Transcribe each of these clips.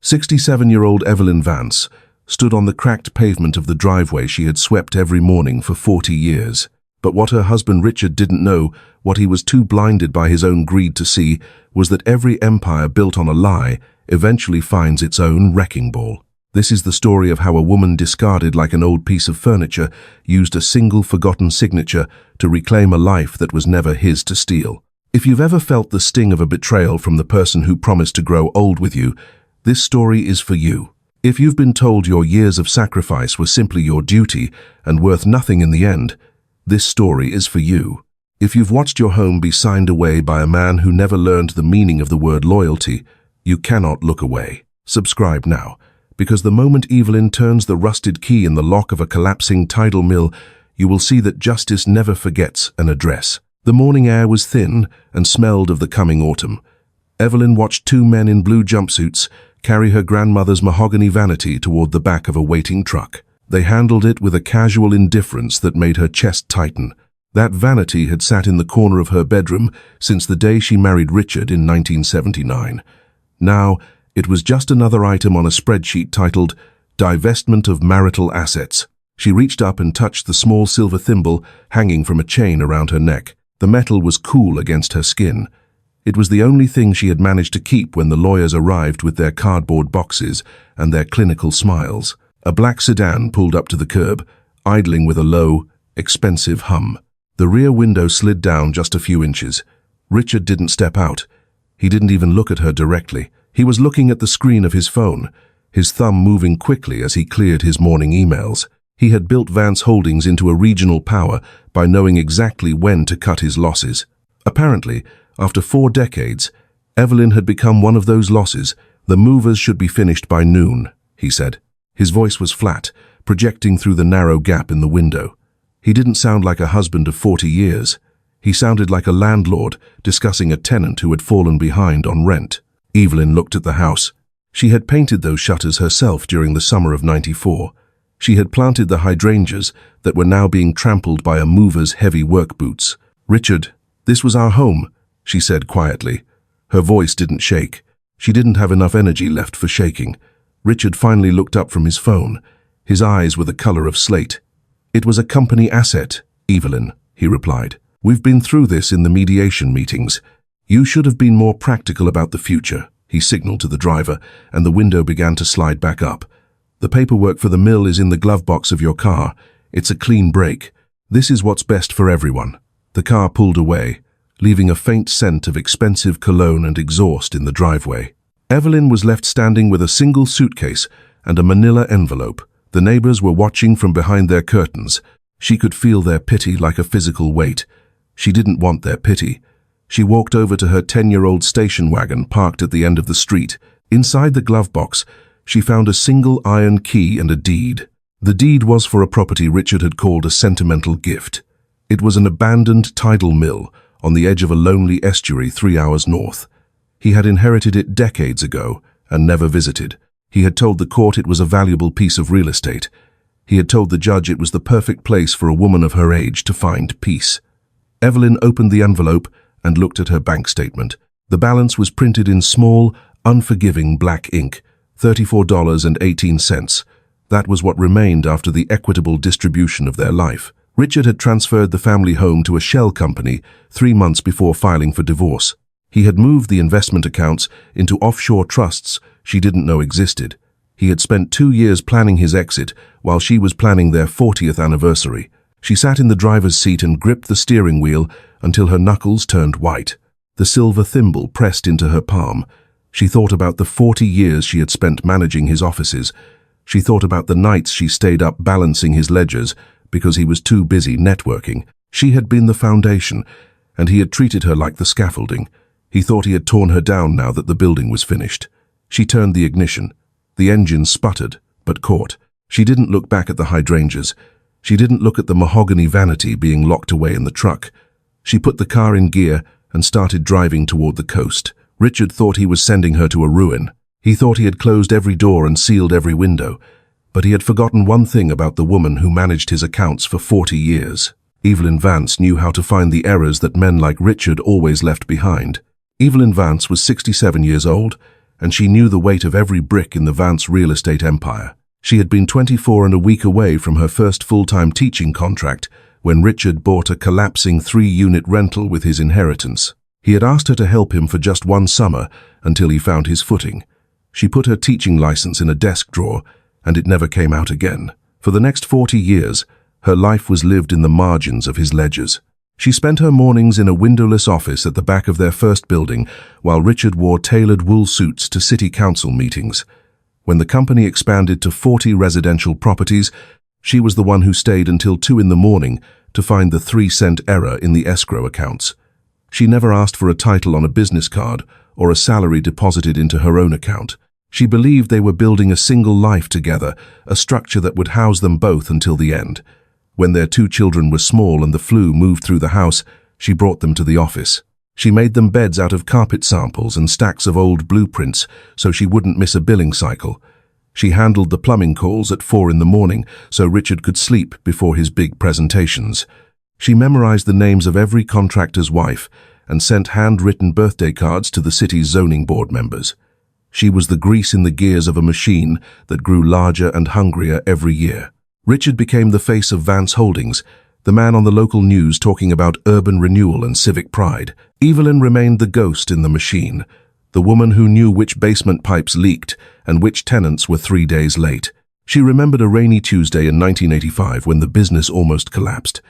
67-year-old Evelyn Vance stood on the cracked pavement of the driveway she had swept every morning for 40 years. But what her husband Richard didn't know, what he was too blinded by his own greed to see, was that every empire built on a lie eventually finds its own wrecking ball. This is the story of how a woman discarded like an old piece of furniture used a single forgotten signature to reclaim a life that was never his to steal. If you've ever felt the sting of a betrayal from the person who promised to grow old with you, this story is for you. If you've been told your years of sacrifice were simply your duty and worth nothing in the end, this story is for you. If you've watched your home be signed away by a man who never learned the meaning of the word loyalty, you cannot look away. Subscribe now, because the moment Evelyn turns the rusted key in the lock of a collapsing tidal mill, you will see that justice never forgets an address. The morning air was thin and smelled of the coming autumn. Evelyn watched two men in blue jumpsuits carry her grandmother's mahogany vanity toward the back of a waiting truck. They handled it with a casual indifference that made her chest tighten. That vanity had sat in the corner of her bedroom since the day she married Richard in 1979. Now, it was just another item on a spreadsheet titled Divestment of Marital Assets. She reached up and touched the small silver thimble hanging from a chain around her neck. The metal was cool against her skin. It was the only thing she had managed to keep when the lawyers arrived with their cardboard boxes and their clinical smiles. A black sedan pulled up to the curb, idling with a low, expensive hum. The rear window slid down just a few inches. Richard didn't step out. He didn't even look at her directly. He was looking at the screen of his phone, his thumb moving quickly as he cleared his morning emails. He had built Vance Holdings into a regional power by knowing exactly when to cut his losses. Apparently, after 4 decades, Evelyn had become one of those losses. The movers should be finished by noon, he said. His voice was flat, projecting through the narrow gap in the window. He didn't sound like a husband of 40 years. He sounded like a landlord discussing a tenant who had fallen behind on rent. Evelyn looked at the house. She had painted those shutters herself during the summer of '94. She had planted the hydrangeas that were now being trampled by a mover's heavy work boots. "Richard, this was our home," she said quietly. Her voice didn't shake. She didn't have enough energy left for shaking. Richard finally looked up from his phone. His eyes were the color of slate. "It was a company asset, Evelyn," he replied. "We've been through this in the mediation meetings. You should have been more practical about the future," he signaled to the driver, and the window began to slide back up. "The paperwork for the mill is in the glove box of your car. It's a clean break. This is what's best for everyone." The car pulled away, leaving a faint scent of expensive cologne and exhaust in the driveway. Evelyn was left standing with a single suitcase and a manila envelope. The neighbors were watching from behind their curtains. She could feel their pity like a physical weight. She didn't want their pity. She walked over to her 10-year-old station wagon parked at the end of the street. Inside the glove box, she found a single iron key and a deed. The deed was for a property Richard had called a sentimental gift. It was an abandoned tidal mill on the edge of a lonely estuary 3 hours north. He had inherited it decades ago and never visited. He had told the court it was a valuable piece of real estate. He had told the judge it was the perfect place for a woman of her age to find peace. Evelyn opened the envelope and looked at her bank statement. The balance was printed in small, unforgiving black ink, $34.18. That was what remained after the equitable distribution of their life. Richard had transferred the family home to a shell company 3 months before filing for divorce. He had moved the investment accounts into offshore trusts she didn't know existed. He had spent 2 years planning his exit while she was planning their 40th anniversary. She sat in the driver's seat and gripped the steering wheel until her knuckles turned white. The silver thimble pressed into her palm. She thought about the 40 years she had spent managing his offices. She thought about the nights she stayed up balancing his ledgers because he was too busy networking. She had been the foundation, and he had treated her like the scaffolding. He thought he had torn her down now that the building was finished. She turned the ignition. The engine sputtered, but caught. She didn't look back at the hydrangeas. She didn't look at the mahogany vanity being locked away in the truck. She put the car in gear and started driving toward the coast. Richard thought he was sending her to a ruin. He thought he had closed every door and sealed every window. But he had forgotten one thing about the woman who managed his accounts for 40 years. Evelyn Vance knew how to find the errors that men like Richard always left behind. Evelyn Vance was 67 years old, and she knew the weight of every brick in the Vance real estate empire. She had been 24 and a week away from her first full-time teaching contract when Richard bought a collapsing 3-unit rental with his inheritance. He had asked her to help him for just one summer until he found his footing. She put her teaching license in a desk drawer, and it never came out again. For the next 40 years, her life was lived in the margins of his ledgers. She spent her mornings in a windowless office at the back of their first building, while Richard wore tailored wool suits to city council meetings. When the company expanded to 40 residential properties, she was the one who stayed until 2 in the morning to find the 3-cent error in the escrow accounts. She never asked for a title on a business card or a salary deposited into her own account. She believed they were building a single life together, a structure that would house them both until the end. When their 2 children were small and the flu moved through the house, she brought them to the office. She made them beds out of carpet samples and stacks of old blueprints so she wouldn't miss a billing cycle. She handled the plumbing calls at 4 in the morning so Richard could sleep before his big presentations. She memorized the names of every contractor's wife and sent handwritten birthday cards to the city's zoning board members. She was the grease in the gears of a machine that grew larger and hungrier every year. Richard became the face of Vance Holdings, the man on the local news talking about urban renewal and civic pride. Evelyn remained the ghost in the machine, the woman who knew which basement pipes leaked and which tenants were 3 days late. She remembered a rainy Tuesday in 1985 when the business almost collapsed.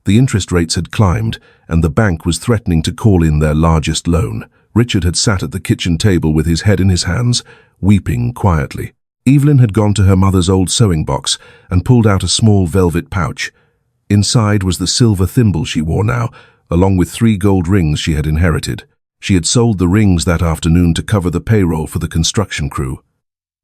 The interest rates had climbed, and the bank was threatening to call in their largest loan. Richard had sat at the kitchen table with his head in his hands, weeping quietly. Evelyn had gone to her mother's old sewing box and pulled out a small velvet pouch. Inside was the silver thimble she wore now, along with 3 gold rings she had inherited. She had sold the rings that afternoon to cover the payroll for the construction crew.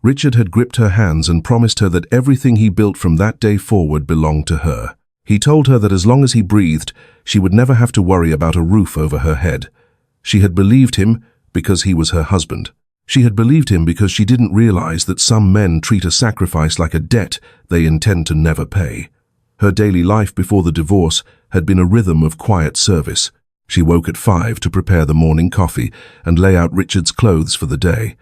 Richard had gripped her hands and promised her that everything he built from that day forward belonged to her. He told her that as long as he breathed, she would never have to worry about a roof over her head. She had believed him because he was her husband. She had believed him because she didn't realize that some men treat a sacrifice like a debt they intend to never pay. Her daily life before the divorce had been a rhythm of quiet service. She woke at 5 to prepare the morning coffee and lay out Richard's clothes for the day.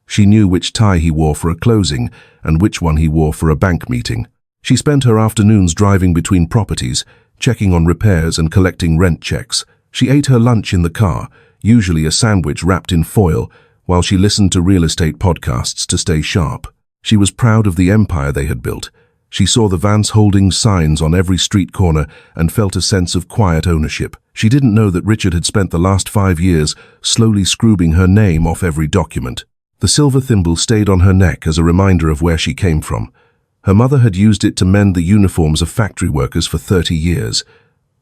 She knew which tie he wore for a closing and which one he wore for a bank meeting. She spent her afternoons driving between properties, checking on repairs and collecting rent checks. She ate her lunch in the car, usually a sandwich wrapped in foil, while she listened to real estate podcasts to stay sharp. She was proud of the empire they had built. She saw the Vance Holdings signs on every street corner and felt a sense of quiet ownership. She didn't know that Richard had spent the last 5 years slowly scrubbing her name off every document. The silver thimble stayed on her neck as a reminder of where she came from. Her mother had used it to mend the uniforms of factory workers for 30 years.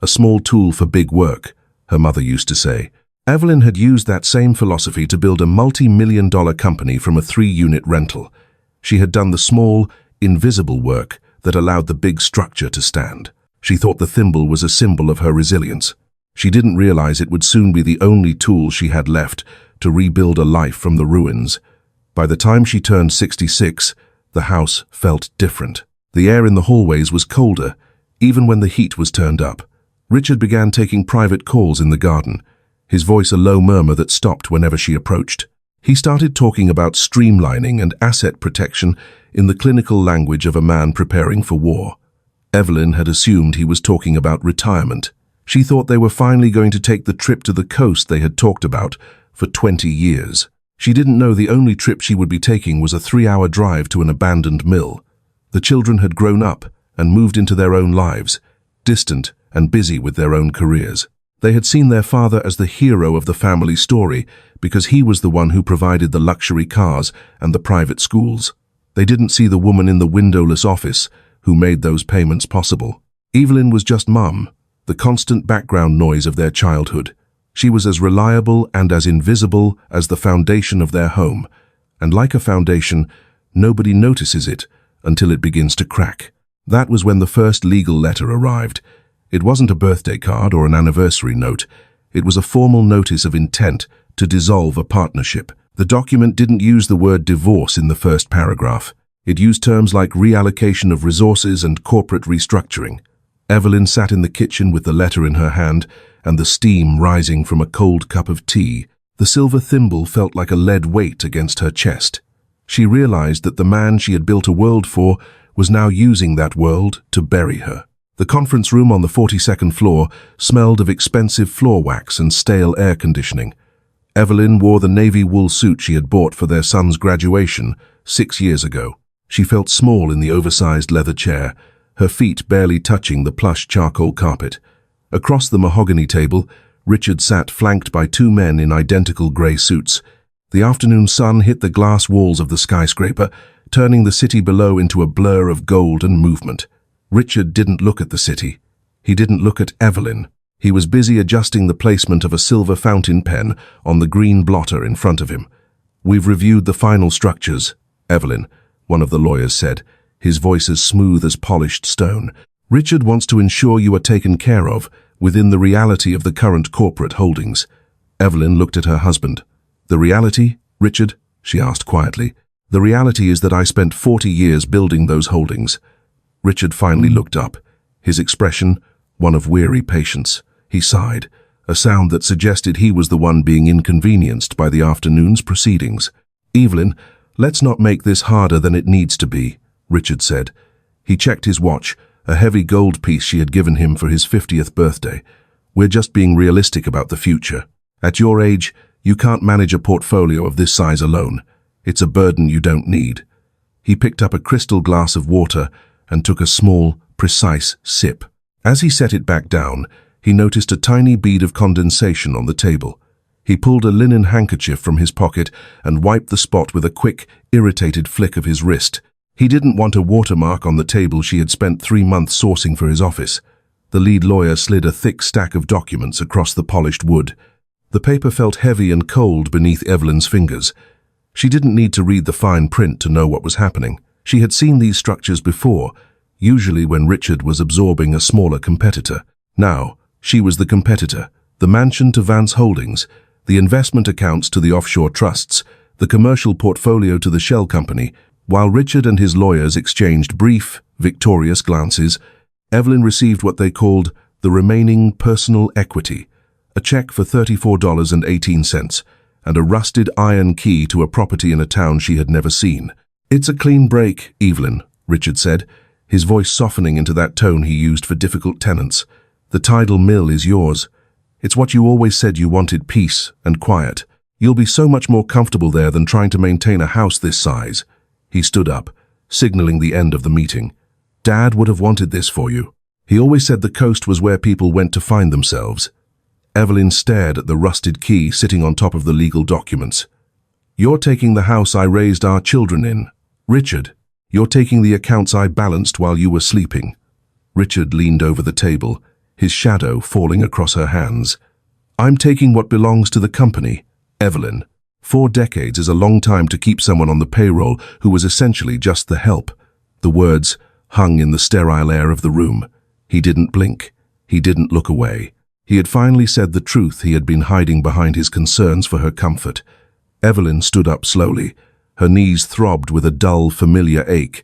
A small tool for big work, her mother used to say. Evelyn had used that same philosophy to build a multi-million-dollar company from a 3-unit rental. She had done the small, invisible work that allowed the big structure to stand. She thought the thimble was a symbol of her resilience. She didn't realize it would soon be the only tool she had left to rebuild a life from the ruins. By the time she turned 66, the house felt different. The air in the hallways was colder, even when the heat was turned up. Richard began taking private calls in the garden, his voice a low murmur that stopped whenever she approached. He started talking about streamlining and asset protection in the clinical language of a man preparing for war. Evelyn had assumed he was talking about retirement. She thought they were finally going to take the trip to the coast they had talked about for 20 years. She didn't know the only trip she would be taking was a 3-hour drive to an abandoned mill. The children had grown up and moved into their own lives, distant and busy with their own careers. They had seen their father as the hero of the family story because he was the one who provided the luxury cars and the private schools. They didn't see the woman in the windowless office who made those payments possible. Evelyn was just Mum, the constant background noise of their childhood. She was as reliable and as invisible as the foundation of their home, and like a foundation, nobody notices it until it begins to crack. That was when the first legal letter arrived. It wasn't a birthday card or an anniversary note. It was a formal notice of intent to dissolve a partnership. The document didn't use the word divorce in the first paragraph. It used terms like reallocation of resources and corporate restructuring. Evelyn sat in the kitchen with the letter in her hand and the steam rising from a cold cup of tea. The silver thimble felt like a lead weight against her chest. She realized that the man she had built a world for was now using that world to bury her. The conference room on the 42nd floor smelled of expensive floor wax and stale air conditioning. Evelyn wore the navy wool suit she had bought for their son's graduation 6 years ago. She felt small in the oversized leather chair, her feet barely touching the plush charcoal carpet. Across the mahogany table, Richard sat flanked by 2 men in identical grey suits. The afternoon sun hit the glass walls of the skyscraper, turning the city below into a blur of gold and movement. Richard didn't look at the city. He didn't look at Evelyn. He was busy adjusting the placement of a silver fountain pen on the green blotter in front of him. "We've reviewed the final structures, Evelyn," one of the lawyers said, his voice as smooth as polished stone. "Richard wants to ensure you are taken care of within the reality of the current corporate holdings." Evelyn looked at her husband. "The reality, Richard?" she asked quietly. "The reality is that I spent 40 years building those holdings." Richard finally looked up, his expression one of weary patience. He sighed, a sound that suggested he was the one being inconvenienced by the afternoon's proceedings. "Evelyn, let's not make this harder than it needs to be," Richard said. He checked his watch, a heavy gold piece she had given him for his 50th birthday. "We're just being realistic about the future. At your age, you can't manage a portfolio of this size alone. It's a burden you don't need." He picked up a crystal glass of water and took a small, precise sip. As he set it back down, he noticed a tiny bead of condensation on the table. He pulled a linen handkerchief from his pocket and wiped the spot with a quick, irritated flick of his wrist. He didn't want a watermark on the table she had spent 3 months sourcing for his office. The lead lawyer slid a thick stack of documents across the polished wood. The paper felt heavy and cold beneath Evelyn's fingers. She didn't need to read the fine print to know what was happening. She had seen these structures before, usually when Richard was absorbing a smaller competitor. Now, she was the competitor, the mansion to Vance Holdings, the investment accounts to the offshore trusts, the commercial portfolio to the shell company. While Richard and his lawyers exchanged brief, victorious glances, Evelyn received what they called the remaining personal equity, a check for $34.18, and a rusted iron key to a property in a town she had never seen. "It's a clean break, Evelyn," Richard said, his voice softening into that tone he used for difficult tenants. "The tidal mill is yours. It's what you always said you wanted, peace and quiet. You'll be so much more comfortable there than trying to maintain a house this size." He stood up, signaling the end of the meeting. "Dad would have wanted this for you. He always said the coast was where people went to find themselves." Evelyn stared at the rusted key sitting on top of the legal documents. "You're taking the house I raised our children in. Richard, you're taking the accounts I balanced while you were sleeping." Richard leaned over the table, his shadow falling across her hands. "I'm taking what belongs to the company, Evelyn. 4 decades is a long time to keep someone on the payroll who was essentially just the help." The words hung in the sterile air of the room. He didn't blink. He didn't look away. He had finally said the truth he had been hiding behind his concerns for her comfort. Evelyn stood up slowly. Her knees throbbed with a dull, familiar ache.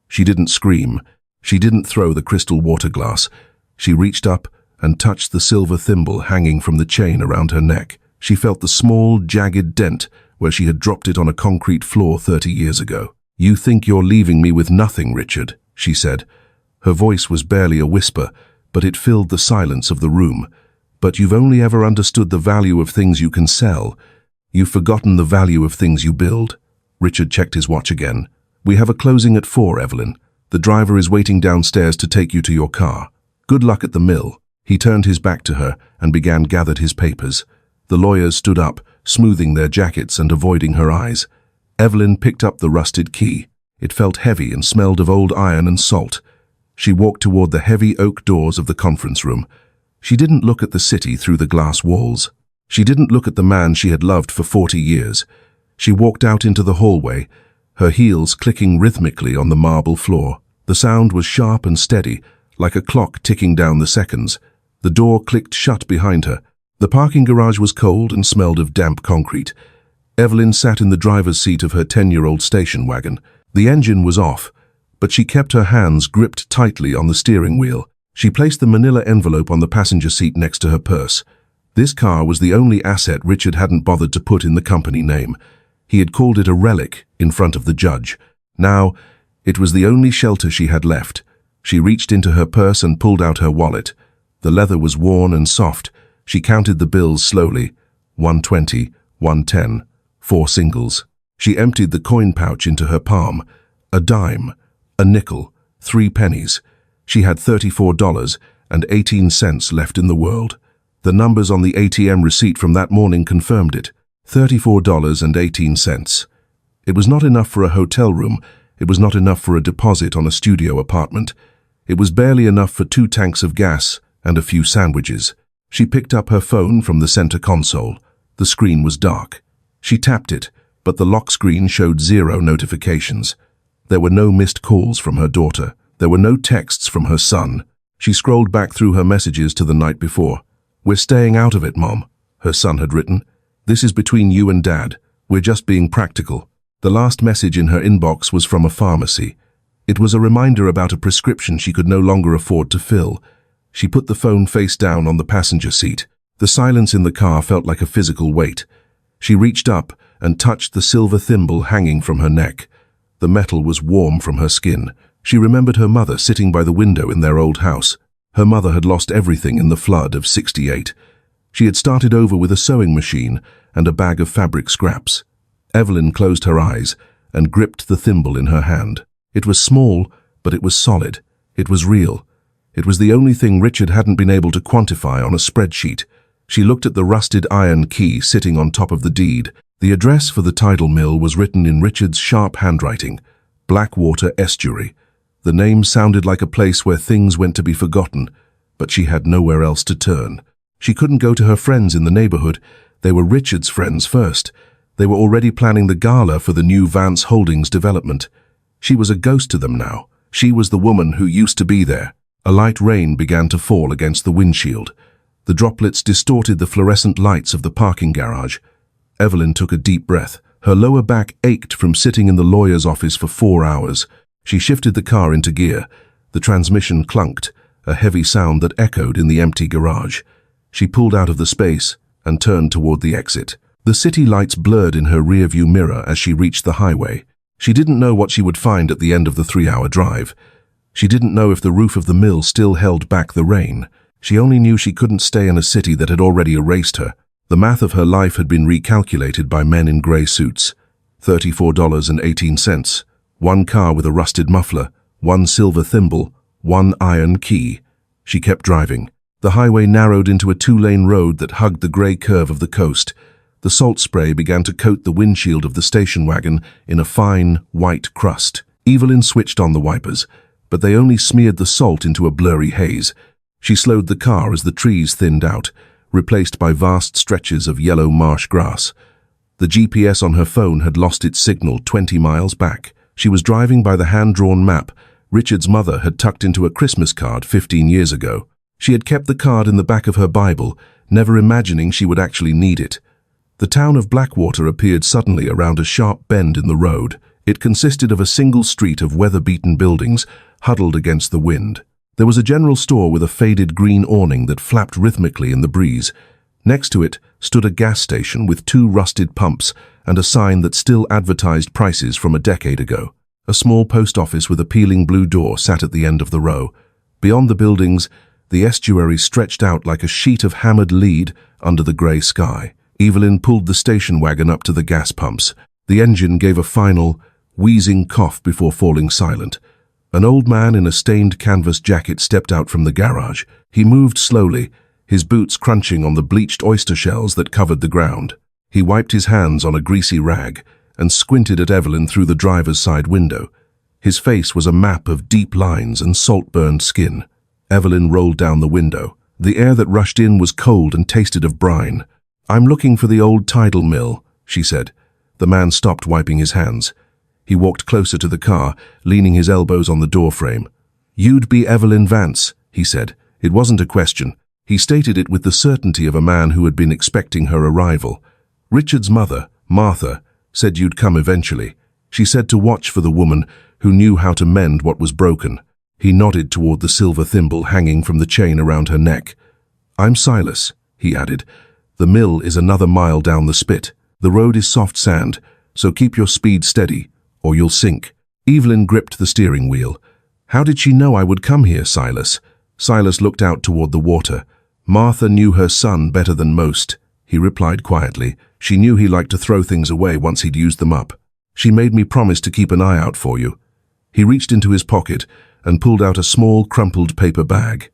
She didn't scream. She didn't throw the crystal water glass. She reached up and touched the silver thimble hanging from the chain around her neck. She felt the small, jagged dent where she had dropped it on a concrete floor 30 years ago. "You think you're leaving me with nothing, Richard," she said. Her voice was barely a whisper, but it filled the silence of the room. "But you've only ever understood the value of things you can sell. You've forgotten the value of things you build." Richard checked his watch again. "We have a closing at 4, Evelyn. The driver is waiting downstairs to take you to your car. Good luck at the mill." He turned his back to her and gathered his papers. The lawyers stood up, smoothing their jackets and avoiding her eyes. Evelyn picked up the rusted key. It felt heavy and smelled of old iron and salt. She walked toward the heavy oak doors of the conference room. She didn't look at the city through the glass walls. She didn't look at the man she had loved for 40 years. She walked out into the hallway, her heels clicking rhythmically on the marble floor. The sound was sharp and steady, like a clock ticking down the seconds. The door clicked shut behind her. The parking garage was cold and smelled of damp concrete. Evelyn sat in the driver's seat of her 10-year-old station wagon. The engine was off, but she kept her hands gripped tightly on the steering wheel. She placed the manila envelope on the passenger seat next to her purse. This car was the only asset Richard hadn't bothered to put in the company name. He had called it a relic in front of the judge. Now, it was the only shelter she had left. She reached into her purse and pulled out her wallet. The leather was worn and soft. She counted the bills slowly. 120, 110, 4 singles. She emptied the coin pouch into her palm. A dime, a nickel, 3 pennies. She had $34.18 left in the world. The numbers on the ATM receipt from that morning confirmed it. $34.18. It was not enough for a hotel room. It was not enough for a deposit on a studio apartment. It was barely enough for 2 tanks of gas and a few sandwiches. She picked up her phone from the center console. The screen was dark. She tapped it, but the lock screen showed 0 notifications. There were no missed calls from her daughter. There were no texts from her son. She scrolled back through her messages to the night before. "We're staying out of it, Mom," her son had written. "This is between you and Dad. We're just being practical." The last message in her inbox was from a pharmacy. It was a reminder about a prescription she could no longer afford to fill. She put the phone face down on the passenger seat. The silence in the car felt like a physical weight. She reached up and touched the silver thimble hanging from her neck. The metal was warm from her skin. She remembered her mother sitting by the window in their old house. Her mother had lost everything in the flood of '68. She had started over with a sewing machine and a bag of fabric scraps. Evelyn closed her eyes and gripped the thimble in her hand. It was small, but it was solid. It was real. It was the only thing Richard hadn't been able to quantify on a spreadsheet. She looked at the rusted iron key sitting on top of the deed. The address for the tidal mill was written in Richard's sharp handwriting, Blackwater Estuary. The name sounded like a place where things went to be forgotten, but she had nowhere else to turn. She couldn't go to her friends in the neighborhood. They were Richard's friends first. They were already planning the gala for the new Vance Holdings development. She was a ghost to them now. She was the woman who used to be there. A light rain began to fall against the windshield. The droplets distorted the fluorescent lights of the parking garage. Evelyn took a deep breath. Her lower back ached from sitting in the lawyer's office for 4 hours. She shifted the car into gear. The transmission clunked, a heavy sound that echoed in the empty garage. She pulled out of the space and turned toward the exit. The city lights blurred in her rearview mirror as she reached the highway. She didn't know what she would find at the end of the 3-hour drive. She didn't know if the roof of the mill still held back the rain. She only knew she couldn't stay in a city that had already erased her. The math of her life had been recalculated by men in grey suits. $34.18. 1 car with a rusted muffler, 1 silver thimble, 1 iron key. She kept driving. The highway narrowed into a 2-lane road that hugged the grey curve of the coast. The salt spray began to coat the windshield of the station wagon in a fine, white crust. Evelyn switched on the wipers, but they only smeared the salt into a blurry haze. She slowed the car as the trees thinned out, replaced by vast stretches of yellow marsh grass. The GPS on her phone had lost its signal 20 miles back. She was driving by the hand-drawn map Richard's mother had tucked into a Christmas card 15 years ago. She had kept the card in the back of her Bible, never imagining she would actually need it. The town of Blackwater appeared suddenly around a sharp bend in the road. It consisted of a single street of weather-beaten buildings huddled against the wind. There was a general store with a faded green awning that flapped rhythmically in the breeze. Next to it stood a gas station with 2 rusted pumps and a sign that still advertised prices from a decade ago. A small post office with a peeling blue door sat at the end of the row. Beyond the buildings, the estuary stretched out like a sheet of hammered lead under the grey sky. Evelyn pulled the station wagon up to the gas pumps. The engine gave a final, wheezing cough before falling silent. An old man in a stained canvas jacket stepped out from the garage. He moved slowly, his boots crunching on the bleached oyster shells that covered the ground. He wiped his hands on a greasy rag and squinted at Evelyn through the driver's side window. His face was a map of deep lines and salt-burned skin. Evelyn rolled down the window. The air that rushed in was cold and tasted of brine. "I'm looking for the old tidal mill," she said. The man stopped wiping his hands. He walked closer to the car, leaning his elbows on the doorframe. "You'd be Evelyn Vance," he said. It wasn't a question. He stated it with the certainty of a man who had been expecting her arrival. "Richard's mother, Martha, said you'd come eventually. She said to watch for the woman who knew how to mend what was broken." He nodded toward the silver thimble hanging from the chain around her neck. "I'm Silas," he added. "The mill is another mile down the spit. The road is soft sand, so keep your speed steady, or you'll sink." Evelyn gripped the steering wheel. "How did she know I would come here, Silas?" Silas looked out toward the water. "Martha knew her son better than most," he replied quietly. "She knew he liked to throw things away once he'd used them up. She made me promise to keep an eye out for you." He reached into his pocket and pulled out a small, crumpled paper bag.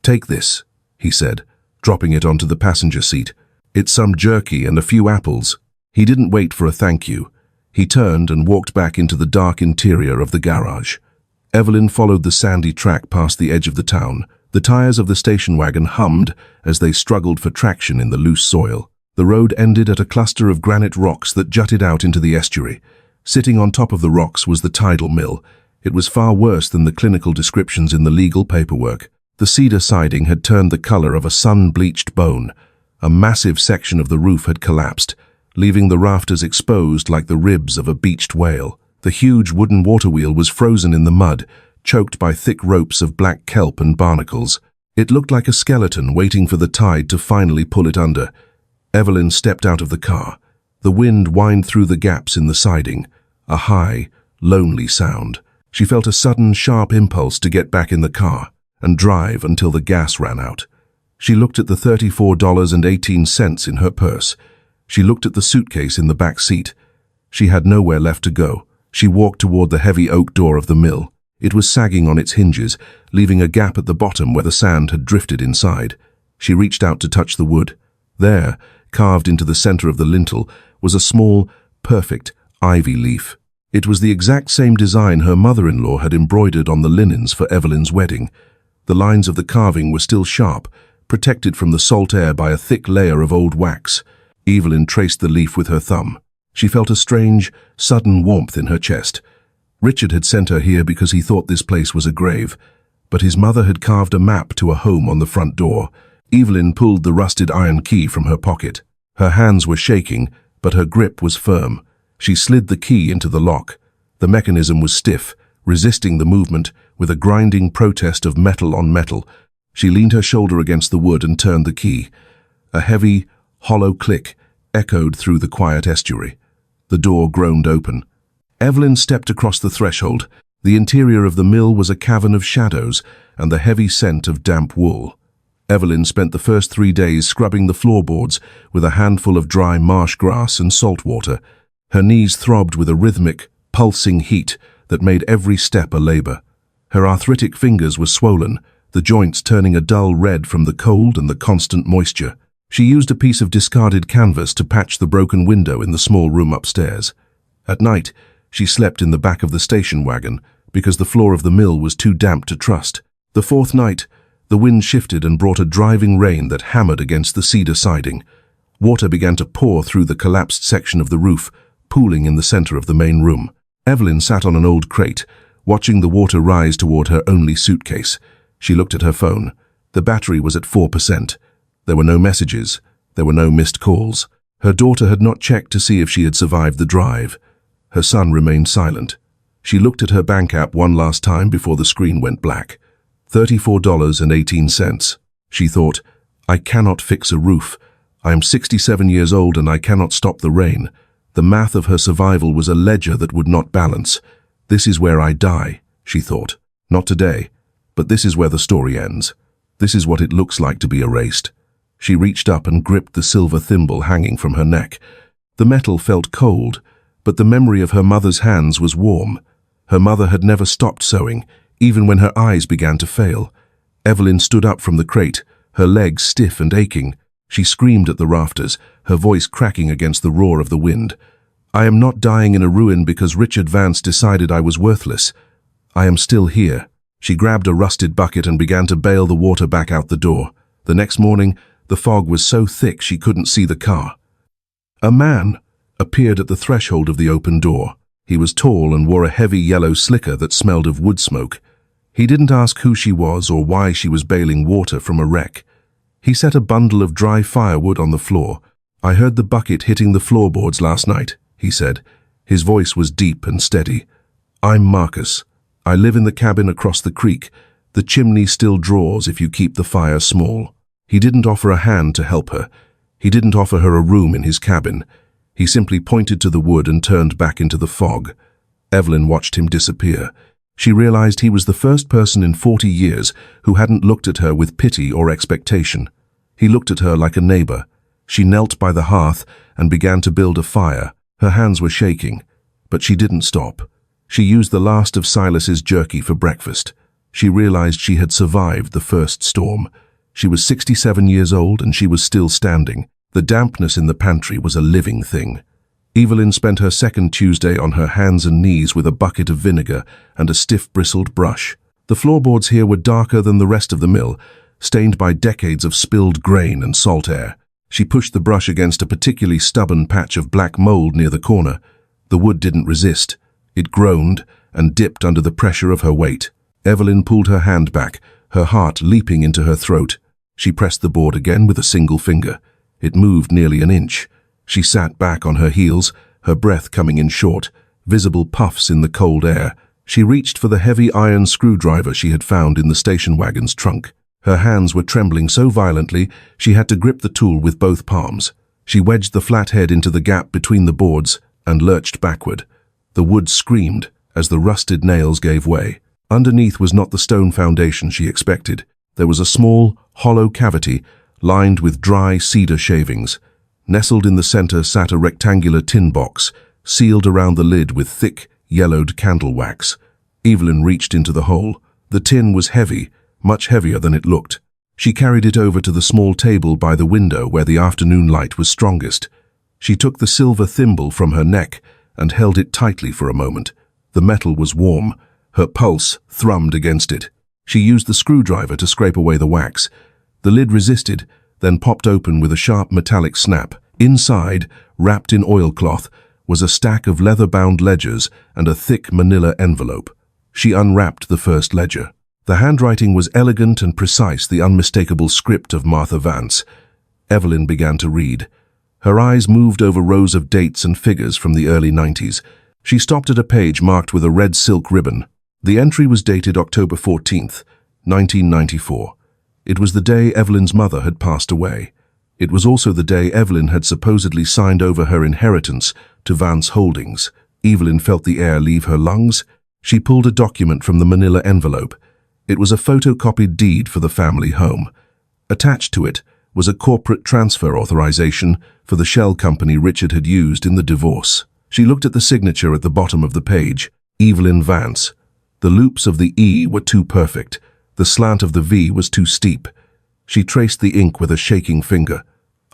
"Take this," he said, dropping it onto the passenger seat. "It's some jerky and a few apples." He didn't wait for a thank you. He turned and walked back into the dark interior of the garage. Evelyn followed the sandy track past the edge of the town. The tires of the station wagon hummed as they struggled for traction in the loose soil. The road ended at a cluster of granite rocks that jutted out into the estuary. Sitting on top of the rocks was the tidal mill. It was far worse than the clinical descriptions in the legal paperwork. The cedar siding had turned the color of a sun-bleached bone. A massive section of the roof had collapsed, leaving the rafters exposed like the ribs of a beached whale. The huge wooden waterwheel was frozen in the mud, choked by thick ropes of black kelp and barnacles. It looked like a skeleton waiting for the tide to finally pull it under. Evelyn stepped out of the car. The wind whined through the gaps in the siding, a high, lonely sound. She felt a sudden, sharp impulse to get back in the car and drive until the gas ran out. She looked at the $34.18 in her purse. She looked at the suitcase in the back seat. She had nowhere left to go. She walked toward the heavy oak door of the mill. It was sagging on its hinges, leaving a gap at the bottom where the sand had drifted inside. She reached out to touch the wood. There, carved into the center of the lintel, was a small, perfect ivy leaf. It was the exact same design her mother-in-law had embroidered on the linens for Evelyn's wedding. The lines of the carving were still sharp, protected from the salt air by a thick layer of old wax. Evelyn traced the leaf with her thumb. She felt a strange, sudden warmth in her chest. Richard had sent her here because he thought this place was a grave, but his mother had carved a map to a home on the front door. Evelyn pulled the rusted iron key from her pocket. Her hands were shaking, but her grip was firm. She slid the key into the lock. The mechanism was stiff, resisting the movement with a grinding protest of metal on metal. She leaned her shoulder against the wood and turned the key. A heavy, hollow click echoed through the quiet estuary. The door groaned open. Evelyn stepped across the threshold. The interior of the mill was a cavern of shadows and the heavy scent of damp wool. Evelyn spent the first 3 days scrubbing the floorboards with a handful of dry marsh grass and salt water. Her knees throbbed with a rhythmic, pulsing heat that made every step a labor. Her arthritic fingers were swollen, the joints turning a dull red from the cold and the constant moisture. She used a piece of discarded canvas to patch the broken window in the small room upstairs. At night, she slept in the back of the station wagon because the floor of the mill was too damp to trust. The fourth night, the wind shifted and brought a driving rain that hammered against the cedar siding. Water began to pour through the collapsed section of the roof, pooling in the center of the main room. Evelyn sat on an old crate, watching the water rise toward her only suitcase. She looked at her phone. The battery was at 4%. There were no messages. There were no missed calls. Her daughter had not checked to see if she had survived the drive. Her son remained silent. She looked at her bank app one last time before the screen went black. $34.18. She thought, "I cannot fix a roof. I am 67 years old and I cannot stop the rain." The math of her survival was a ledger that would not balance. "This is where I die," she thought. "Not today, but this is where the story ends. This is what it looks like to be erased." She reached up and gripped the silver thimble hanging from her neck. The metal felt cold, but the memory of her mother's hands was warm. Her mother had never stopped sewing, even when her eyes began to fail. Evelyn stood up from the crate, her legs stiff and aching. She screamed at the rafters, her voice cracking against the roar of the wind. "I am not dying in a ruin because Richard Vance decided I was worthless. I am still here." She grabbed a rusted bucket and began to bail the water back out the door. The next morning, the fog was so thick she couldn't see the car. A man appeared at the threshold of the open door. He was tall and wore a heavy yellow slicker that smelled of wood smoke. He didn't ask who she was or why she was bailing water from a wreck. He set a bundle of dry firewood on the floor. "I heard the bucket hitting the floorboards last night," he said. His voice was deep and steady. "I'm Marcus. I live in the cabin across the creek. The chimney still draws if you keep the fire small." He didn't offer a hand to help her. He didn't offer her a room in his cabin. He simply pointed to the wood and turned back into the fog. Evelyn watched him disappear. She realized he was the first person in 40 years who hadn't looked at her with pity or expectation. He looked at her like a neighbor. She knelt by the hearth and began to build a fire. Her hands were shaking, but she didn't stop. She used the last of Silas's jerky for breakfast. She realized she had survived the first storm. She was 67 years old and she was still standing. The dampness in the pantry was a living thing. Evelyn spent her second Tuesday on her hands and knees with a bucket of vinegar and a stiff bristled brush. The floorboards here were darker than the rest of the mill, stained by decades of spilled grain and salt air. She pushed the brush against a particularly stubborn patch of black mold near the corner. The wood didn't resist. It groaned and dipped under the pressure of her weight. Evelyn pulled her hand back, her heart leaping into her throat. She pressed the board again with a single finger. It moved nearly an inch. She sat back on her heels, her breath coming in short, visible puffs in the cold air. She reached for the heavy iron screwdriver she had found in the station wagon's trunk. Her hands were trembling so violently she had to grip the tool with both palms. She wedged the flat head into the gap between the boards and lurched backward. The wood screamed as the rusted nails gave way. Underneath was not the stone foundation she expected. There was a small, hollow cavity lined with dry cedar shavings. Nestled in the center sat a rectangular tin box, sealed around the lid with thick, yellowed candle wax. Evelyn reached into the hole. The tin was heavy, much heavier than it looked. She carried it over to the small table by the window where the afternoon light was strongest. She took the silver thimble from her neck and held it tightly for a moment. The metal was warm. Her pulse thrummed against it. She used the screwdriver to scrape away the wax. The lid resisted, then popped open with a sharp metallic snap. Inside, wrapped in oilcloth, was a stack of leather-bound ledgers and a thick manila envelope. She unwrapped the first ledger. The handwriting was elegant and precise, the unmistakable script of Martha Vance. Evelyn began to read. Her eyes moved over rows of dates and figures from the early 90s. She stopped at a page marked with a red silk ribbon. The entry was dated October 14th, 1994. It was the day Evelyn's mother had passed away. It was also the day Evelyn had supposedly signed over her inheritance to Vance Holdings. Evelyn felt the air leave her lungs. She pulled a document from the manila envelope. It was a photocopied deed for the family home. Attached to it was a corporate transfer authorization for the shell company Richard had used in the divorce. She looked at the signature at the bottom of the page, Evelyn Vance. The loops of the E were too perfect. The slant of the V was too steep. She traced the ink with a shaking finger.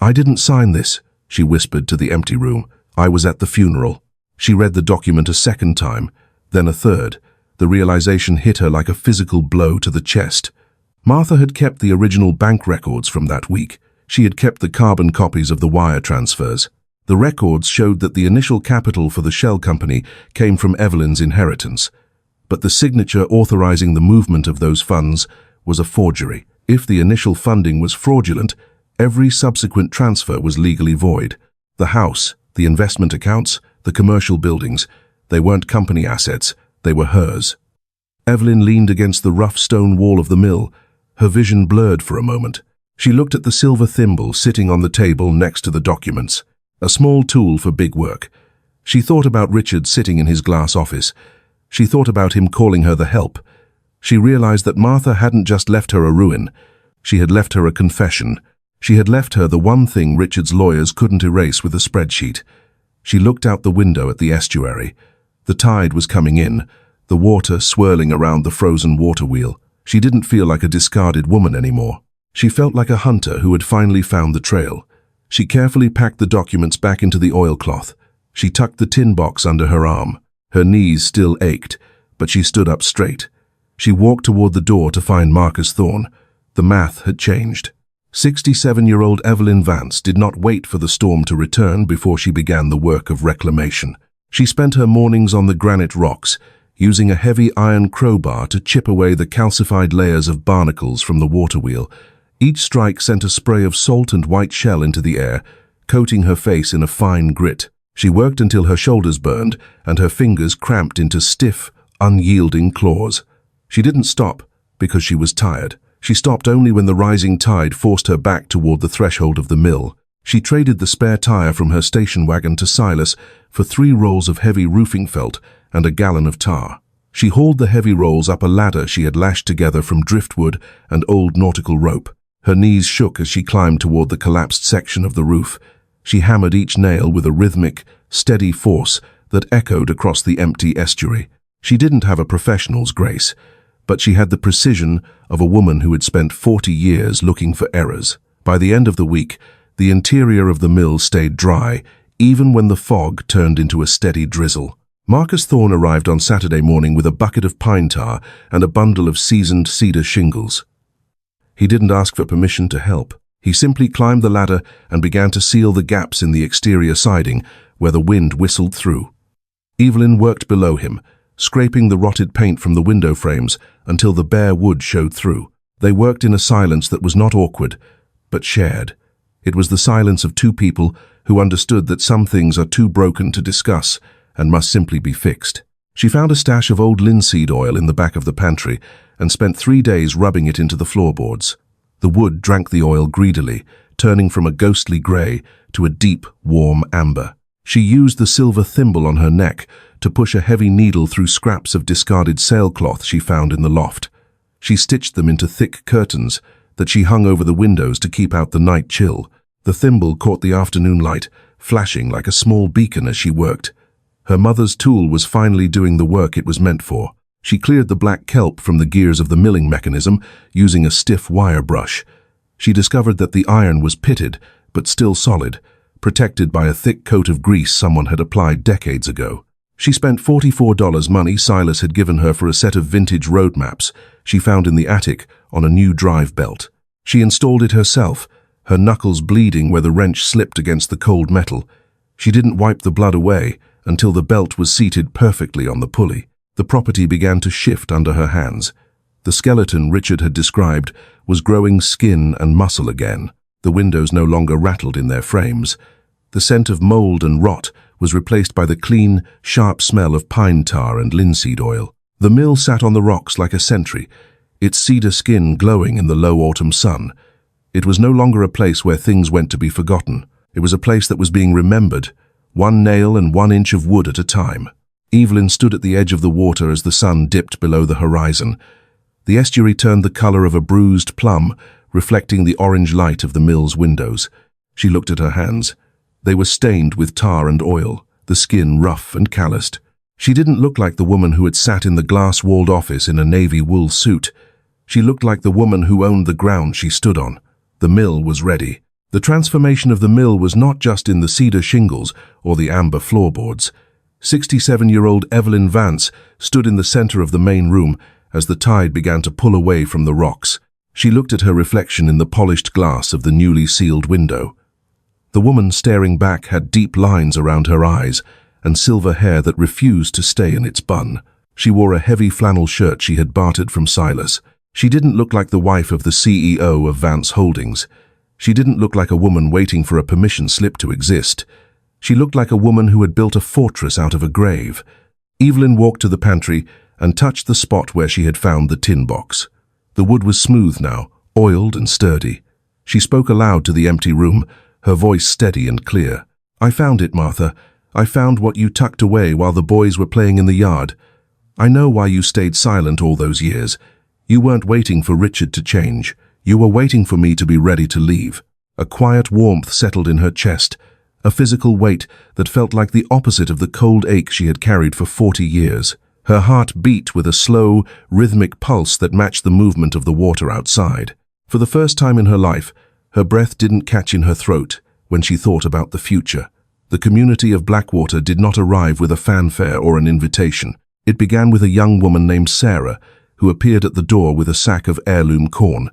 "I didn't sign this," she whispered to the empty room. "I was at the funeral." She read the document a second time, then a third. The realization hit her like a physical blow to the chest. Martha had kept the original bank records from that week. She had kept the carbon copies of the wire transfers. The records showed that the initial capital for the shell company came from Evelyn's inheritance. But the signature authorizing the movement of those funds was a forgery. If the initial funding was fraudulent, every subsequent transfer was legally void. The house, the investment accounts, the commercial buildings, they weren't company assets, they were hers. Evelyn leaned against the rough stone wall of the mill. Her vision blurred for a moment. She looked at the silver thimble sitting on the table next to the documents, a small tool for big work. She thought about Richard sitting in his glass office. She thought about him calling her the help. She realized that Martha hadn't just left her a ruin. She had left her a confession. She had left her the one thing Richard's lawyers couldn't erase with a spreadsheet. She looked out the window at the estuary. The tide was coming in, the water swirling around the frozen waterwheel. She didn't feel like a discarded woman anymore. She felt like a hunter who had finally found the trail. She carefully packed the documents back into the oilcloth. She tucked the tin box under her arm. Her knees still ached, but she stood up straight. She walked toward the door to find Marcus Thorne. The math had changed. 67-year-old Evelyn Vance did not wait for the storm to return before she began the work of reclamation. She spent her mornings on the granite rocks, using a heavy iron crowbar to chip away the calcified layers of barnacles from the waterwheel. Each strike sent a spray of salt and white shell into the air, coating her face in a fine grit. She worked until her shoulders burned and her fingers cramped into stiff, unyielding claws. She didn't stop because she was tired. She stopped only when the rising tide forced her back toward the threshold of the mill. She traded the spare tire from her station wagon to Silas for 3 rolls of heavy roofing felt and a gallon of tar. She hauled the heavy rolls up a ladder she had lashed together from driftwood and old nautical rope. Her knees shook as she climbed toward the collapsed section of the roof. She hammered each nail with a rhythmic, steady force that echoed across the empty estuary. She didn't have a professional's grace, but she had the precision of a woman who had spent 40 years looking for errors. By the end of the week, the interior of the mill stayed dry, even when the fog turned into a steady drizzle. Marcus Thorne arrived on Saturday morning with a bucket of pine tar and a bundle of seasoned cedar shingles. He didn't ask for permission to help. He simply climbed the ladder and began to seal the gaps in the exterior siding where the wind whistled through. Evelyn worked below him, scraping the rotted paint from the window frames until the bare wood showed through. They worked in a silence that was not awkward, but shared. It was the silence of 2 people who understood that some things are too broken to discuss and must simply be fixed. She found a stash of old linseed oil in the back of the pantry and spent 3 days rubbing it into the floorboards. The wood drank the oil greedily, turning from a ghostly grey to a deep, warm amber. She used the silver thimble on her neck to push a heavy needle through scraps of discarded sailcloth she found in the loft. She stitched them into thick curtains that she hung over the windows to keep out the night chill. The thimble caught the afternoon light, flashing like a small beacon as she worked. Her mother's tool was finally doing the work it was meant for. She cleared the black kelp from the gears of the milling mechanism using a stiff wire brush. She discovered that the iron was pitted, but still solid, protected by a thick coat of grease someone had applied decades ago. She spent $44 money Silas had given her for a set of vintage road maps she found in the attic on a new drive belt. She installed it herself, her knuckles bleeding where the wrench slipped against the cold metal. She didn't wipe the blood away until the belt was seated perfectly on the pulley. The property began to shift under her hands. The skeleton Richard had described was growing skin and muscle again. The windows no longer rattled in their frames. The scent of mold and rot was replaced by the clean, sharp smell of pine tar and linseed oil. The mill sat on the rocks like a sentry, its cedar skin glowing in the low autumn sun. It was no longer a place where things went to be forgotten. It was a place that was being remembered, 1 nail and 1 inch of wood at a time. Evelyn stood at the edge of the water as the sun dipped below the horizon. The estuary turned the color of a bruised plum, reflecting the orange light of the mill's windows. She looked at her hands. They were stained with tar and oil, the skin rough and calloused. She didn't look like the woman who had sat in the glass-walled office in a navy wool suit. She looked like the woman who owned the ground she stood on. The mill was ready. The transformation of the mill was not just in the cedar shingles or the amber floorboards. 67-year-old Evelyn Vance stood in the center of the main room as the tide began to pull away from the rocks. She looked at her reflection in the polished glass of the newly sealed window. The woman staring back had deep lines around her eyes and silver hair that refused to stay in its bun. She wore a heavy flannel shirt she had bartered from Silas. She didn't look like the wife of the CEO of Vance Holdings. She didn't look like a woman waiting for a permission slip to exist. She looked like a woman who had built a fortress out of a grave. Evelyn walked to the pantry and touched the spot where she had found the tin box. The wood was smooth now, oiled and sturdy. She spoke aloud to the empty room, her voice steady and clear. "I found it, Martha. I found what you tucked away while the boys were playing in the yard. I know why you stayed silent all those years. You weren't waiting for Richard to change. You were waiting for me to be ready to leave." A quiet warmth settled in her chest, a physical weight that felt like the opposite of the cold ache she had carried for 40 years. Her heart beat with a slow, rhythmic pulse that matched the movement of the water outside. For the first time in her life, her breath didn't catch in her throat when she thought about the future. The community of Blackwater did not arrive with a fanfare or an invitation. It began with a young woman named Sarah, who appeared at the door with a sack of heirloom corn.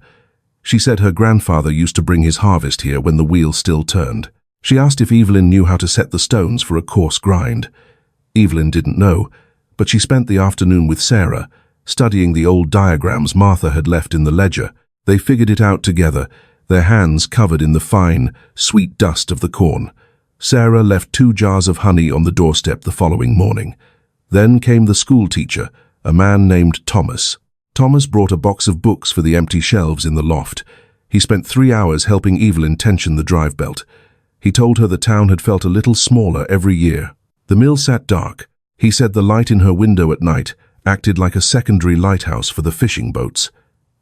She said her grandfather used to bring his harvest here when the wheel still turned. She asked if Evelyn knew how to set the stones for a coarse grind. Evelyn didn't know, but she spent the afternoon with Sarah, studying the old diagrams Martha had left in the ledger. They figured it out together, their hands covered in the fine, sweet dust of the corn. Sarah left 2 jars of honey on the doorstep the following morning. Then came the school teacher, a man named Thomas. Thomas brought a box of books for the empty shelves in the loft. He spent 3 hours helping Evelyn tension the drive belt. He told her the town had felt a little smaller every year. The mill sat dark. He said the light in her window at night acted like a secondary lighthouse for the fishing boats.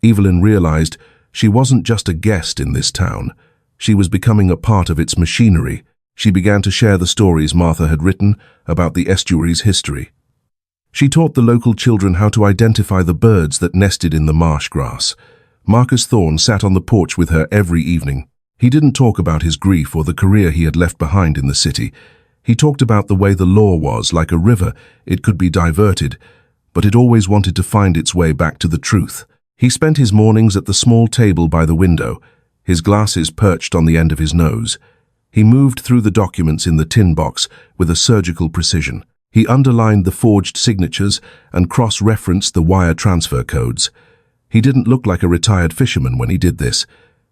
Evelyn realized she wasn't just a guest in this town. She was becoming a part of its machinery. She began to share the stories Martha had written about the estuary's history. She taught the local children how to identify the birds that nested in the marsh grass. Marcus Thorne sat on the porch with her every evening. He didn't talk about his grief or the career he had left behind in the city. He talked about the way the law was, like a river. It could be diverted, but it always wanted to find its way back to the truth. He spent his mornings at the small table by the window, his glasses perched on the end of his nose. He moved through the documents in the tin box with a surgical precision. He underlined the forged signatures and cross-referenced the wire transfer codes. He didn't look like a retired fisherman when he did this.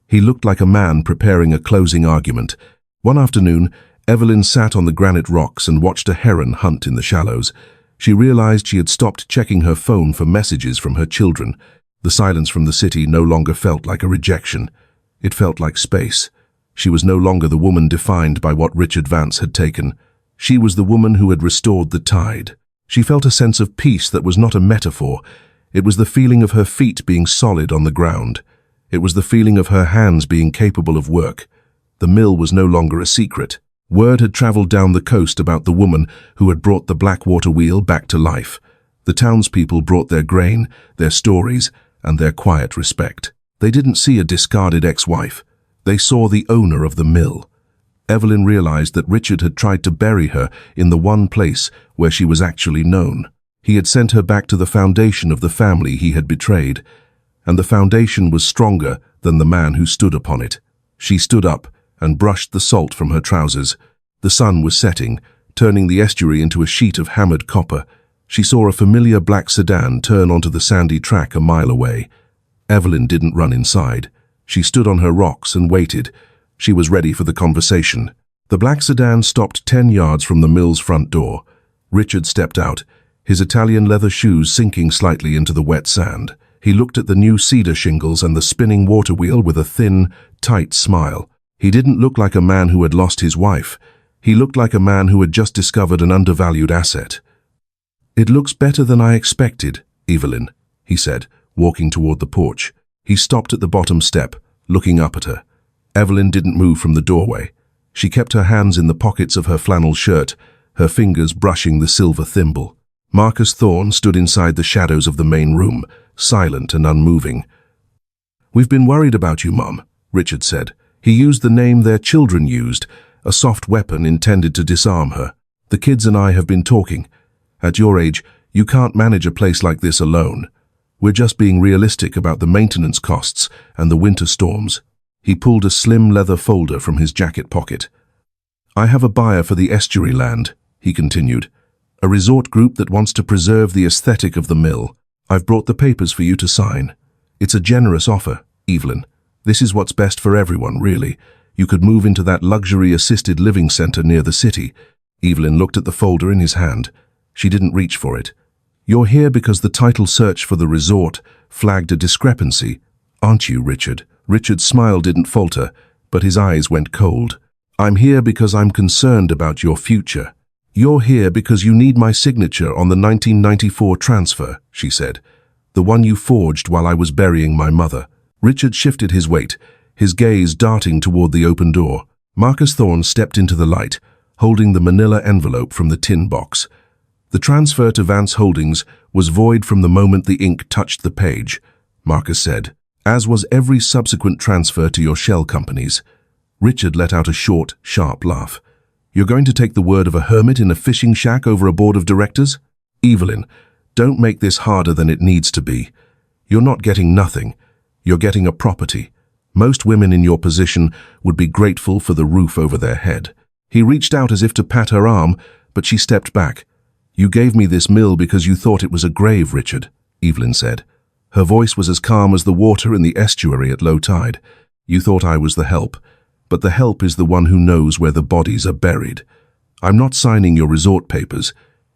He looked like a man preparing a closing argument. One afternoon, Evelyn sat on the granite rocks and watched a heron hunt in the shallows. She realized she had stopped checking her phone for messages from her children. The silence from the city no longer felt like a rejection. It felt like space. She was no longer the woman defined by what Richard Vance had taken. She was the woman who had restored the tide. She felt a sense of peace that was not a metaphor. It was the feeling of her feet being solid on the ground. It was the feeling of her hands being capable of work. The mill was no longer a secret. Word had traveled down the coast about the woman who had brought the black waterwheel back to life. The townspeople brought their grain, their stories, and their quiet respect. They didn't see a discarded ex-wife. They saw the owner of the mill. Evelyn realized that Richard had tried to bury her in the one place where she was actually known. He had sent her back to the foundation of the family he had betrayed, and the foundation was stronger than the man who stood upon it. She stood up and brushed the salt from her trousers. The sun was setting, turning the estuary into a sheet of hammered copper. She saw a familiar black sedan turn onto the sandy track a mile away. Evelyn didn't run inside. She stood on her rocks and waited. She was ready for the conversation. The black sedan stopped 10 yards from the mill's front door. Richard stepped out, his Italian leather shoes sinking slightly into the wet sand. He looked at the new cedar shingles and the spinning water wheel with a thin, tight smile. He didn't look like a man who had lost his wife. He looked like a man who had just discovered an undervalued asset. "It looks better than I expected, Evelyn," he said, walking toward the porch. He stopped at the bottom step, looking up at her. Evelyn didn't move from the doorway. She kept her hands in the pockets of her flannel shirt, her fingers brushing the silver thimble. Marcus Thorne stood inside the shadows of the main room, silent and unmoving. "We've been worried about you, Mum," Richard said. He used the name their children used, a soft weapon intended to disarm her. "The kids and I have been talking. At your age, you can't manage a place like this alone. We're just being realistic about the maintenance costs and the winter storms." He pulled a slim leather folder from his jacket pocket. "I have a buyer for the estuary land," he continued. "A resort group that wants to preserve the aesthetic of the mill. I've brought the papers for you to sign. It's a generous offer, Evelyn. This is what's best for everyone, really. You could move into that luxury assisted living center near the city." Evelyn looked at the folder in his hand. She didn't reach for it. "You're here because the title search for the resort flagged a discrepancy, aren't you, Richard?" Richard's smile didn't falter, but his eyes went cold. "I'm here because I'm concerned about your future." "You're here because you need my signature on the 1994 transfer," she said. "The one you forged while I was burying my mother." Richard shifted his weight, his gaze darting toward the open door. Marcus Thorne stepped into the light, holding the manila envelope from the tin box. The transfer to Vance Holdings was void from the moment the ink touched the page, Marcus said, as was every subsequent transfer to your shell companies. Richard let out a short, sharp laugh. "You're going to take the word of a hermit in a fishing shack over a board of directors? Evelyn, don't make this harder than it needs to be. You're not getting nothing. You're getting a property. Most women in your position would be grateful for the roof over their head." He reached out as if to pat her arm, but she stepped back. "You gave me this mill because you thought it was a grave, Richard," Evelyn said. Her voice was as calm as the water in the estuary at low tide. "You thought I was the help, but the help is the one who knows where the bodies are buried. I'm not signing your resort papers.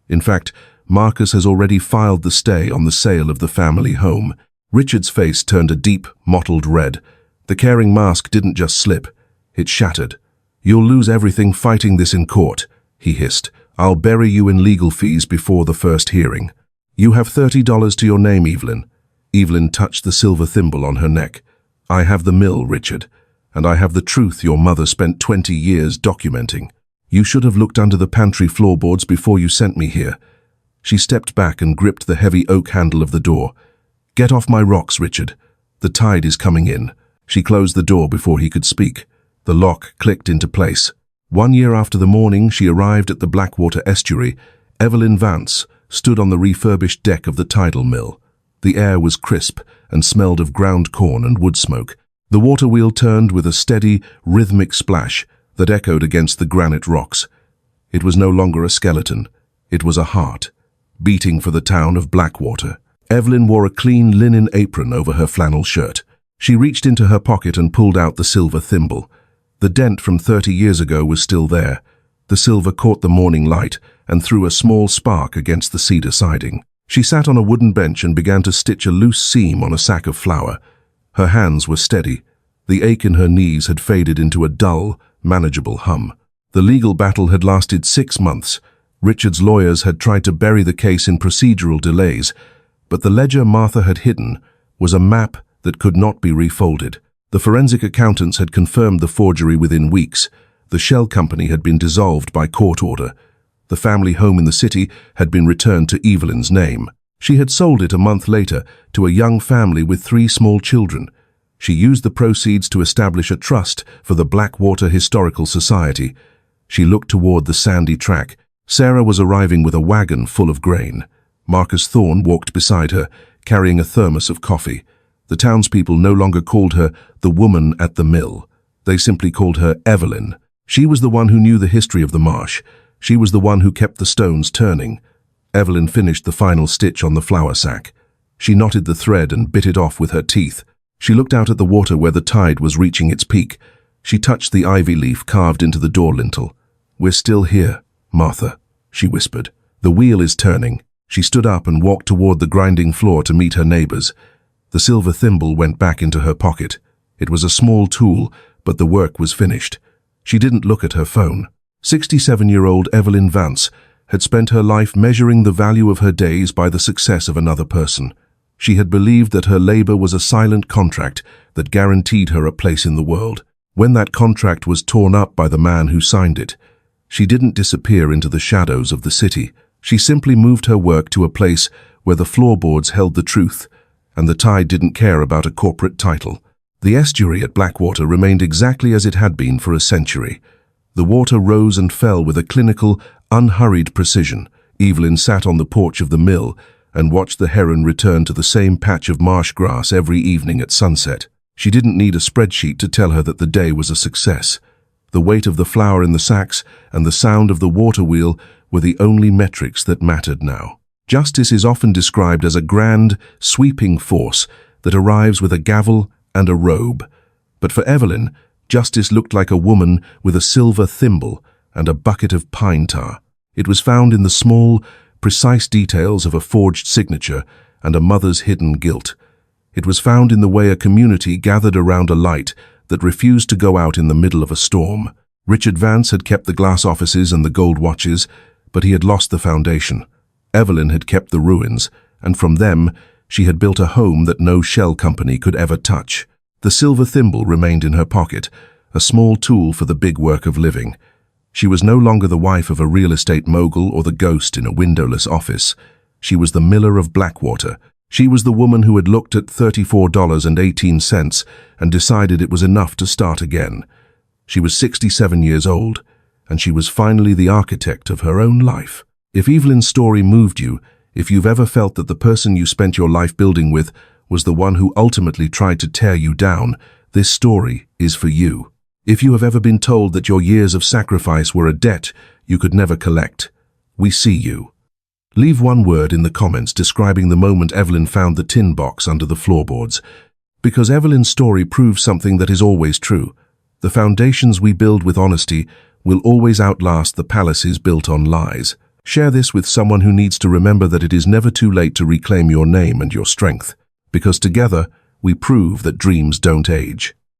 In fact, Marcus has already filed the stay on the sale of the family home. Richard's face turned a deep, mottled red. The caring mask didn't just slip, it shattered. "You'll lose everything fighting this in court," he hissed. "I'll bury you in legal fees before the first hearing." "You have $30 to your name, Evelyn." Evelyn touched the silver thimble on her neck. "I have the mill, Richard, and I have the truth your mother spent 20 years documenting. You should have looked under the pantry floorboards before you sent me here." She stepped back and gripped the heavy oak handle of the door. "Get off my rocks, Richard. The tide is coming in." She closed the door before he could speak. The lock clicked into place. 1 year after the morning she arrived at the Blackwater estuary, Evelyn Vance stood on the refurbished deck of the tidal mill. The air was crisp and smelled of ground corn and wood smoke. The waterwheel turned with a steady, rhythmic splash that echoed against the granite rocks. It was no longer a skeleton. It was a heart, beating for the town of Blackwater. Evelyn wore a clean linen apron over her flannel shirt. She reached into her pocket and pulled out the silver thimble. The dent from 30 years ago was still there. The silver caught the morning light and threw a small spark against the cedar siding. She sat on a wooden bench and began to stitch a loose seam on a sack of flour. Her hands were steady. The ache in her knees had faded into a dull, manageable hum. The legal battle had lasted 6 months. Richard's lawyers had tried to bury the case in procedural delays, but the ledger Martha had hidden was a map that could not be refolded. The forensic accountants had confirmed the forgery within weeks. The shell company had been dissolved by court order. The family home in the city had been returned to Evelyn's name. She had sold it a month later to a young family with 3 small children. She used the proceeds to establish a trust for the Blackwater Historical Society. She looked toward the sandy track. Sarah was arriving with a wagon full of grain. Marcus Thorne walked beside her, carrying a thermos of coffee. The townspeople no longer called her the woman at the mill. They simply called her Evelyn. She was the one who knew the history of the marsh. She was the one who kept the stones turning. Evelyn finished the final stitch on the flour sack. She knotted the thread and bit it off with her teeth. She looked out at the water where the tide was reaching its peak. She touched the ivy leaf carved into the door lintel. "We're still here, Martha," she whispered. "The wheel is turning." She stood up and walked toward the grinding floor to meet her neighbors. The silver thimble went back into her pocket. It was a small tool, but the work was finished. She didn't look at her phone. 67-year-old Evelyn Vance had spent her life measuring the value of her days by the success of another person. She had believed that her labor was a silent contract that guaranteed her a place in the world. When that contract was torn up by the man who signed it, she didn't disappear into the shadows of the city. She simply moved her work to a place where the floorboards held the truth, and the tide didn't care about a corporate title. The estuary at Blackwater remained exactly as it had been for a century. The water rose and fell with a clinical, unhurried precision. Evelyn sat on the porch of the mill and watched the heron return to the same patch of marsh grass every evening at sunset. She didn't need a spreadsheet to tell her that the day was a success. The weight of the flour in the sacks and the sound of the water wheel were the only metrics that mattered now. Justice is often described as a grand, sweeping force that arrives with a gavel and a robe. But for Evelyn, justice looked like a woman with a silver thimble and a bucket of pine tar. It was found in the small, precise details of a forged signature and a mother's hidden guilt. It was found in the way a community gathered around a light that refused to go out in the middle of a storm. Richard Vance had kept the glass offices and the gold watches, but he had lost the foundation. Evelyn had kept the ruins, and from them she had built a home that no shell company could ever touch. The silver thimble remained in her pocket, a small tool for the big work of living. She was no longer the wife of a real estate mogul or the ghost in a windowless office. She was the miller of Blackwater. She was the woman who had looked at $34.18 and decided it was enough to start again. She was 67 years old, and she was finally the architect of her own life. If Evelyn's story moved you, if you've ever felt that the person you spent your life building with was the one who ultimately tried to tear you down, this story is for you. If you have ever been told that your years of sacrifice were a debt you could never collect, we see you. Leave one word in the comments describing the moment Evelyn found the tin box under the floorboards, because Evelyn's story proves something that is always true. The foundations we build with honesty will always outlast the palaces built on lies. Share this with someone who needs to remember that it is never too late to reclaim your name and your strength, because together we prove that dreams don't age.